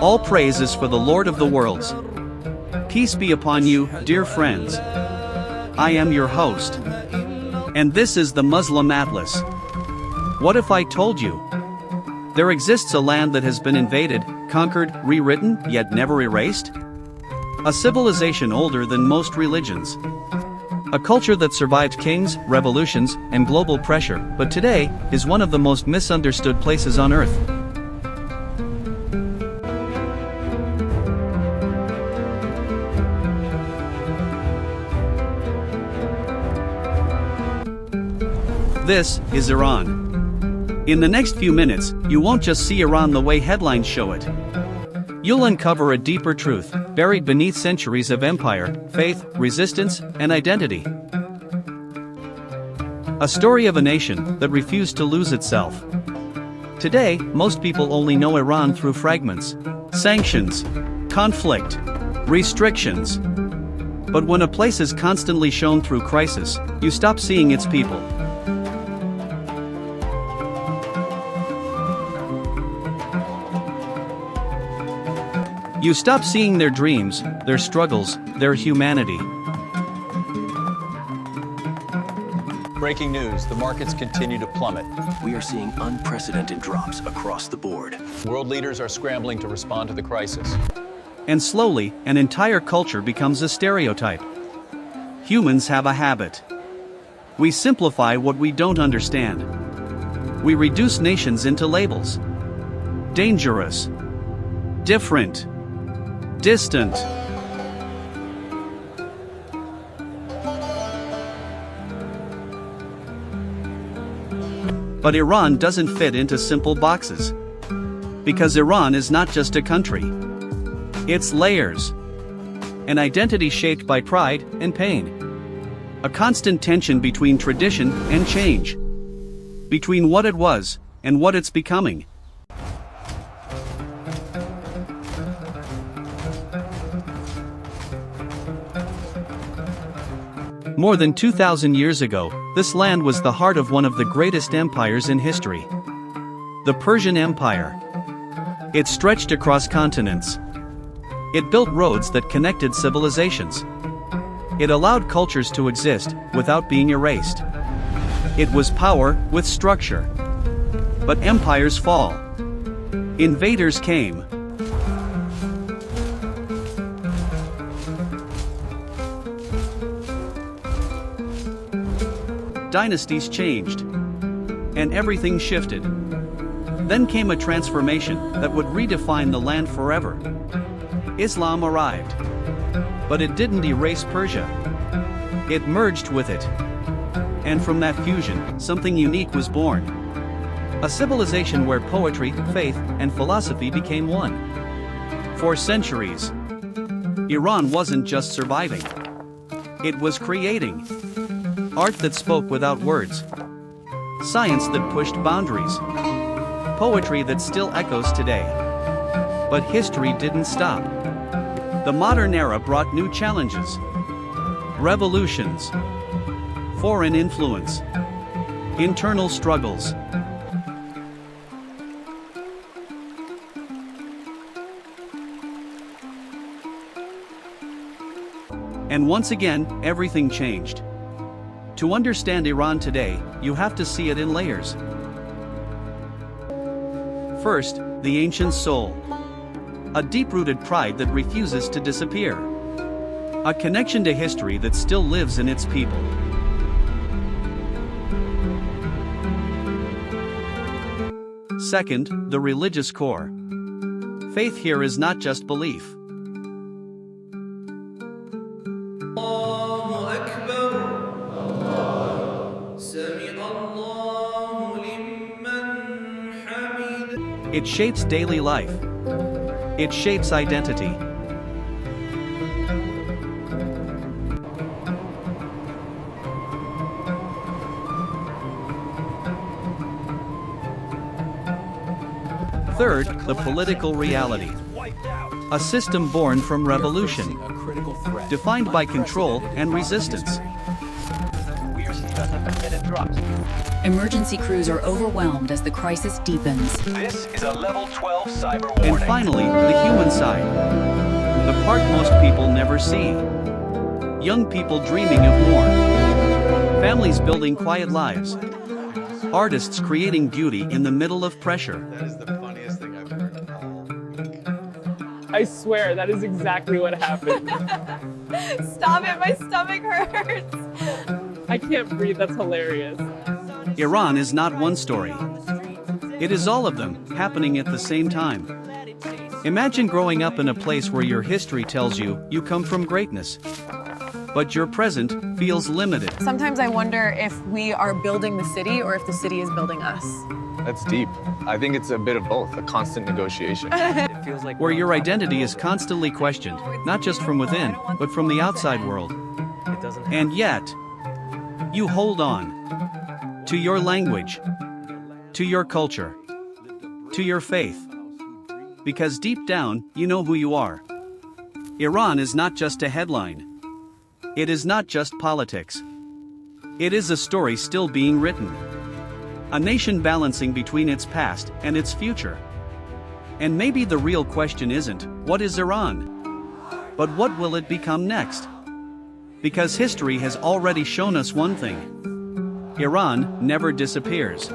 All praise is for the Lord of the worlds. Peace be upon you, dear friends. I am your host. And this is the Muslim Atlas. What if I told you? There exists a land that has been invaded, conquered, rewritten, yet never erased? A civilization older than most religions. A culture that survived kings, revolutions, and global pressure, but today is one of the most misunderstood places on earth. This is Iran. In the next few minutes, you won't just see Iran the way headlines show it. You'll uncover a deeper truth, buried beneath centuries of empire, faith, resistance, and identity. A story of a nation that refused to lose itself. Today, most people only know Iran through fragments, sanctions, conflict, restrictions. But when a place is constantly shown through crisis, you stop seeing its people. You stop seeing their dreams, their struggles, their humanity. Breaking news, the markets continue to plummet. We are seeing unprecedented drops across the board. World leaders are scrambling to respond to the crisis. And slowly, an entire culture becomes a stereotype. Humans have a habit. We simplify what we don't understand. We reduce nations into labels. Dangerous. Different. Distant. But Iran doesn't fit into simple boxes. Because Iran is not just a country. It's layers. An identity shaped by pride and pain. A constant tension between tradition and change. Between what it was and what it's becoming. More than 2,000 years ago, this land was the heart of one of the greatest empires in history. The Persian Empire. It stretched across continents. It built roads that connected civilizations. It allowed cultures to exist without being erased. It was power with structure. But empires fall. Invaders came. Dynasties changed. And everything shifted. Then came a transformation that would redefine the land forever. Islam arrived. But it didn't erase Persia. It merged with it. And from that fusion, something unique was born. A civilization where poetry, faith, and philosophy became one. For centuries, Iran wasn't just surviving. It was creating. Art that spoke without words. Science that pushed boundaries. Poetry that still echoes today. But history didn't stop. The modern era brought new challenges. Revolutions. Foreign influence. Internal struggles. And once again, everything changed. To understand Iran today, you have to see it in layers. First, the ancient soul. A deep-rooted pride that refuses to disappear. A connection to history that still lives in its people. Second, the religious core. Faith here is not just belief. It shapes daily life. It shapes identity. Third, the political reality. A system born from revolution, defined by control and resistance. Emergency crews are overwhelmed as the crisis deepens. This is a level 12 cyber And warning. finally, the human side. The part most people never see. Young people dreaming of more. Families building quiet lives. Artists creating beauty in the middle of pressure. That is the funniest thing I've heard all week. I swear, that is exactly what happened. Stop it, my stomach hurts. I can't breathe, that's hilarious. Iran is not one story. It is all of them, happening at the same time. Imagine growing up in a place where your history tells you you come from greatness. But your present feels limited. Sometimes I wonder if we are building the city or if the city is building us. That's deep. I think it's a bit of both, a constant negotiation. Where your identity is constantly questioned, not just from within, but from the outside world. And yet, you hold on to your language, to your culture, to your faith. Because deep down, you know who you are. Iran is not just a headline. It is not just politics. It is a story still being written. A nation balancing between its past and its future. And maybe the real question isn't, what is Iran? But what will it become next? Because history has already shown us one thing. Iran never disappears.